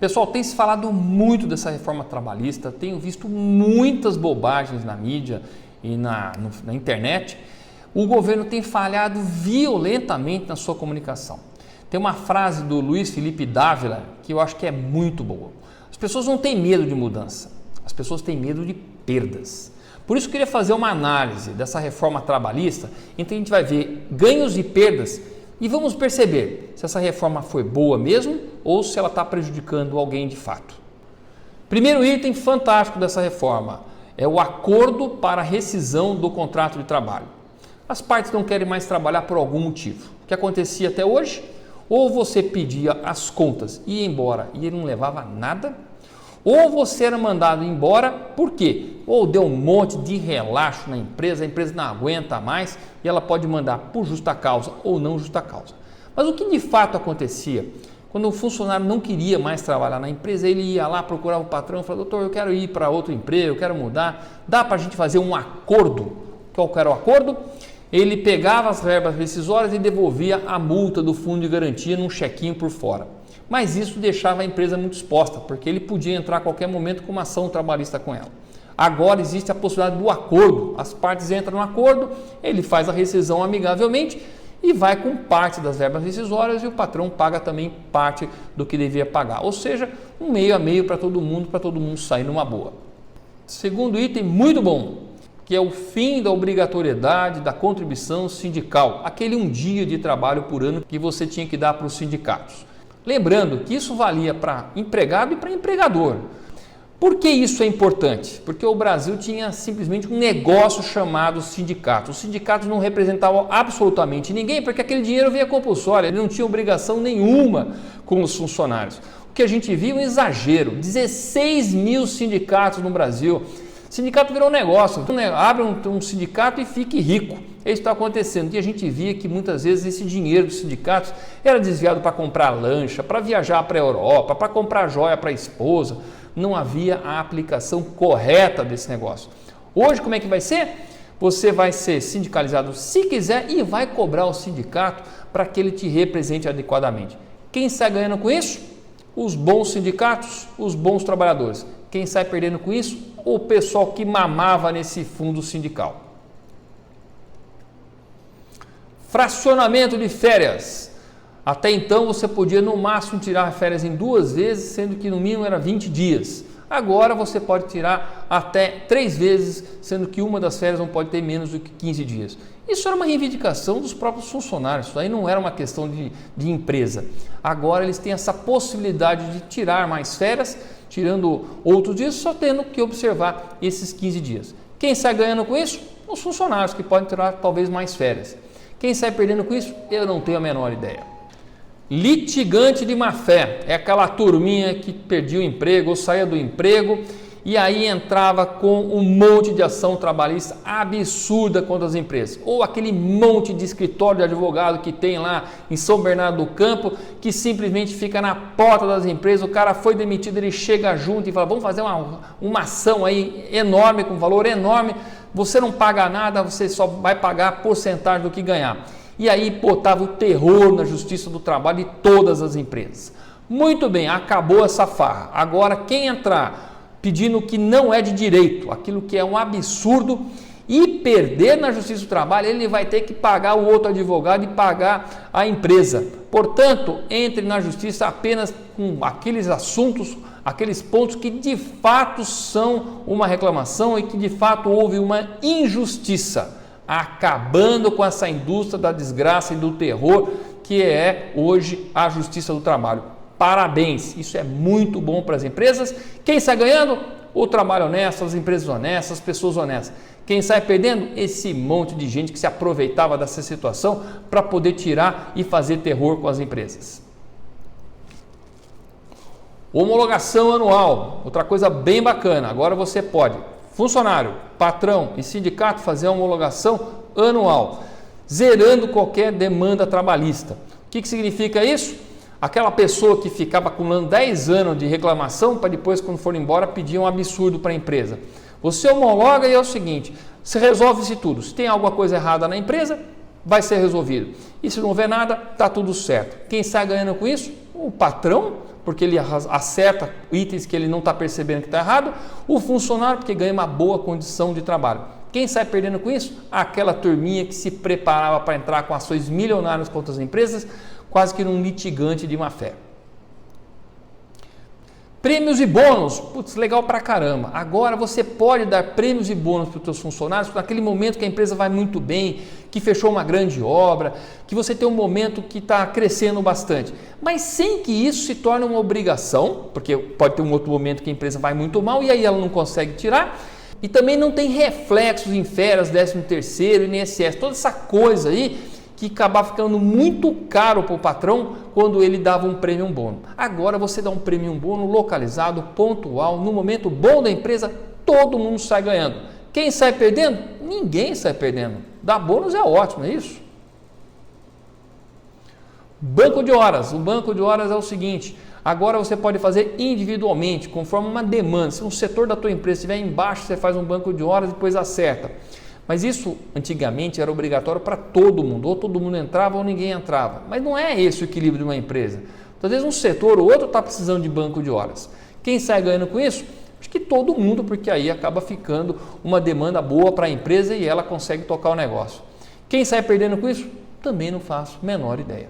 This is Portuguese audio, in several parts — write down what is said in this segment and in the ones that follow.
Pessoal, tem se falado muito dessa reforma trabalhista, tenho visto muitas bobagens na mídia e na internet. O governo tem falhado violentamente na sua comunicação. Tem uma frase do Luiz Felipe Dávila que eu acho que é muito boa. As pessoas não têm medo de mudança, as pessoas têm medo de perdas. Por isso eu queria fazer uma análise dessa reforma trabalhista, em que a gente vai ver ganhos e perdas e vamos perceber se essa reforma foi boa mesmo ou se ela está prejudicando alguém de fato. Primeiro item fantástico dessa reforma é o acordo para a rescisão do contrato de trabalho. As partes não querem mais trabalhar por algum motivo. O que acontecia até hoje? Ou você pedia as contas e ia embora e ele não levava nada, ou você era mandado embora, por quê? Ou deu um monte de relaxo na empresa, a empresa não aguenta mais e ela pode mandar por justa causa ou não justa causa. Mas o que de fato acontecia? Quando o funcionário não queria mais trabalhar na empresa, ele ia lá procurar o patrão e falava: doutor, eu quero ir para outro emprego, eu quero mudar, dá para a gente fazer um acordo? Qual que era o acordo? Ele pegava as verbas rescisórias e devolvia a multa do fundo de garantia num chequinho por fora. Mas isso deixava a empresa muito exposta, porque ele podia entrar a qualquer momento com uma ação trabalhista com ela. Agora existe a possibilidade do acordo, as partes entram no acordo, ele faz a rescisão amigavelmente e vai com parte das verbas rescisórias e o patrão paga também parte do que devia pagar. Ou seja, um meio a meio para todo mundo sair numa boa. Segundo item muito bom, que é o fim da obrigatoriedade da contribuição sindical, aquele um dia de trabalho por ano que você tinha que dar para os sindicatos. Lembrando que isso valia para empregado e para empregador. Por que isso é importante? Porque o Brasil tinha simplesmente um negócio chamado sindicato. Os sindicatos não representavam absolutamente ninguém, porque aquele dinheiro vinha compulsório, ele não tinha obrigação nenhuma com os funcionários. O que a gente viu é um exagero, 16 mil sindicatos no Brasil. Sindicato virou um negócio, abre um sindicato e fique rico. É isso que está acontecendo. E a gente via que muitas vezes esse dinheiro dos sindicatos era desviado para comprar lancha, para viajar para a Europa, para comprar joia para a esposa. Não havia a aplicação correta desse negócio. Hoje, como é que vai ser? Você vai ser sindicalizado se quiser e vai cobrar o sindicato para que ele te represente adequadamente. Quem sai ganhando com isso? Os bons sindicatos, os bons trabalhadores. Quem sai perdendo com isso? O pessoal que mamava nesse fundo sindical. Fracionamento de férias. Até então você podia no máximo tirar férias em 2 vezes, sendo que no mínimo era 20 dias. Agora você pode tirar até 3 vezes, sendo que uma das férias não pode ter menos do que 15 dias. Isso era uma reivindicação dos próprios funcionários, isso aí não era uma questão de empresa. Agora eles têm essa possibilidade de tirar mais férias, tirando outros dias, só tendo que observar esses 15 dias. Quem sai ganhando com isso? Os funcionários, que podem tirar talvez mais férias. Quem sai perdendo com isso? Eu não tenho a menor ideia. Litigante de má fé é aquela turminha que perdia o emprego ou saía do emprego e aí entrava com um monte de ação trabalhista absurda contra as empresas. Ou aquele monte de escritório de advogado que tem lá em São Bernardo do Campo, que simplesmente fica na porta das empresas, o cara foi demitido, ele chega junto e fala: vamos fazer uma ação aí enorme, com valor enorme, você não paga nada, você só vai pagar a porcentagem do que ganhar. E aí botava o terror na justiça do trabalho de todas as empresas. Muito bem, acabou essa farra. Agora quem entrar pedindo que não é de direito, aquilo que é um absurdo, e perder na justiça do trabalho, ele vai ter que pagar o outro advogado e pagar a empresa. Portanto, entre na justiça apenas com aqueles assuntos, aqueles pontos que de fato são uma reclamação e que de fato houve uma injustiça, acabando com essa indústria da desgraça e do terror que é hoje a justiça do trabalho. Parabéns, isso é muito bom para as empresas. Quem sai ganhando? O trabalho honesto, as empresas honestas, as pessoas honestas. Quem sai perdendo? Esse monte de gente que se aproveitava dessa situação para poder tirar e fazer terror com as empresas. Homologação anual, outra coisa bem bacana. Agora você pode, funcionário, patrão e sindicato, fazer a homologação anual, zerando qualquer demanda trabalhista. O que significa isso? Aquela pessoa que ficava acumulando 10 anos de reclamação para depois, quando for embora, pedir um absurdo para a empresa. Você homologa e é o seguinte, você resolve isso tudo. Se tem alguma coisa errada na empresa, vai ser resolvido. E se não houver nada, está tudo certo. Quem sai ganhando com isso? O patrão, porque ele acerta itens que ele não está percebendo que está errado, o funcionário porque ganha uma boa condição de trabalho. Quem sai perdendo com isso? Aquela turminha que se preparava para entrar com ações milionárias contra as empresas, quase que num litigante de má fé. Prêmios e bônus, putz, legal pra caramba. Agora você pode dar prêmios e bônus para os seus funcionários naquele momento que a empresa vai muito bem, que fechou uma grande obra, que você tem um momento que está crescendo bastante. Mas sem que isso se torne uma obrigação, porque pode ter um outro momento que a empresa vai muito mal e aí ela não consegue tirar. E também não tem reflexos em férias, 13º, INSS, toda essa coisa aí que acabava ficando muito caro para o patrão quando ele dava um prêmio bônus. Agora você dá um prêmio bônus localizado, pontual, no momento bom da empresa, todo mundo sai ganhando. Quem sai perdendo? Ninguém sai perdendo. Dar bônus é ótimo, não é isso? Banco de horas. O banco de horas é o seguinte, agora você pode fazer individualmente, conforme uma demanda. Se um setor da tua empresa estiver embaixo, você faz um banco de horas e depois acerta. Mas isso antigamente era obrigatório para todo mundo, ou todo mundo entrava ou ninguém entrava. Mas não é esse o equilíbrio de uma empresa. Às vezes um setor ou outro está precisando de banco de horas. Quem sai ganhando com isso? Acho que todo mundo, porque aí acaba ficando uma demanda boa para a empresa e ela consegue tocar o negócio. Quem sai perdendo com isso? Também não faço a menor ideia.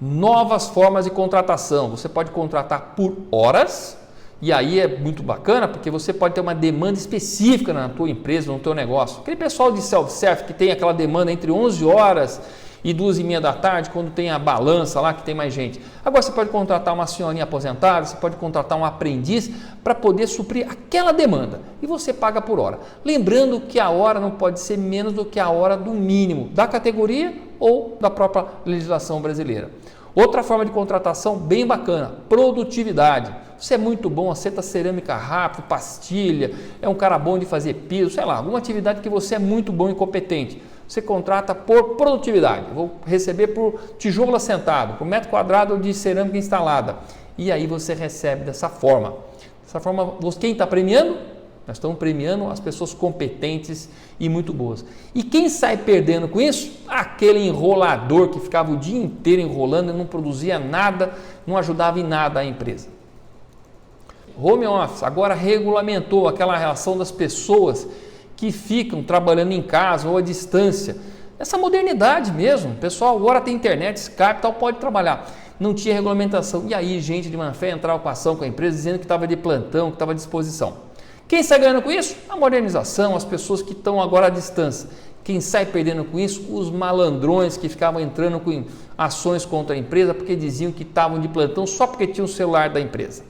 Novas formas de contratação. Você pode contratar por horas. E aí é muito bacana porque você pode ter uma demanda específica na tua empresa, no teu negócio. Aquele pessoal de self-service que tem aquela demanda entre 11 horas e 2h30 da tarde, quando tem a balança lá que tem mais gente. Agora você pode contratar uma senhorinha aposentada, você pode contratar um aprendiz para poder suprir aquela demanda. E você paga por hora. Lembrando que a hora não pode ser menos do que a hora do mínimo da categoria ou da própria legislação brasileira. Outra forma de contratação bem bacana, produtividade. Você é muito bom, acerta cerâmica rápido, pastilha, é um cara bom de fazer piso, sei lá, alguma atividade que você é muito bom e competente. Você contrata por produtividade. Vou receber por tijolo assentado, por metro quadrado de cerâmica instalada. E aí você recebe dessa forma. Dessa forma, quem está premiando? Nós estamos premiando as pessoas competentes e muito boas. E quem sai perdendo com isso? Aquele enrolador que ficava o dia inteiro enrolando e não produzia nada, não ajudava em nada a empresa. Home office agora regulamentou aquela relação das pessoas que ficam trabalhando em casa ou à distância. Essa modernidade mesmo. O pessoal agora tem internet, Skype e tal, pode trabalhar. Não tinha regulamentação. E aí gente de má fé entrava com ação com a empresa dizendo que estava de plantão, que estava à disposição. Quem sai ganhando com isso? A modernização, as pessoas que estão agora à distância. Quem sai perdendo com isso? Os malandrões que ficavam entrando com ações contra a empresa porque diziam que estavam de plantão só porque tinham o celular da empresa.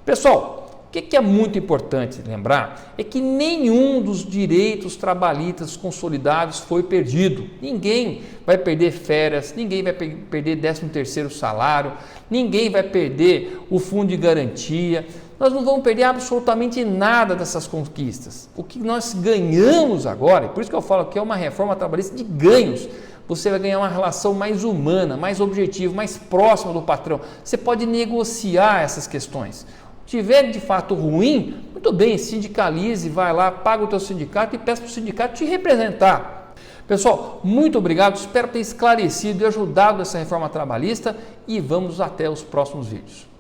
Pessoal, o que é muito importante lembrar é que nenhum dos direitos trabalhistas consolidados foi perdido. Ninguém vai perder férias, ninguém vai perder 13º salário, ninguém vai perder o fundo de garantia. Nós não vamos perder absolutamente nada dessas conquistas. O que nós ganhamos agora, e por isso que eu falo que é uma reforma trabalhista de ganhos, você vai ganhar uma relação mais humana, mais objetiva, mais próxima do patrão. Você pode negociar essas questões. Se tiver de fato ruim, muito bem, sindicalize, vai lá, paga o teu sindicato e peça para o sindicato te representar. Pessoal, muito obrigado, espero ter esclarecido e ajudado essa reforma trabalhista e vamos até os próximos vídeos.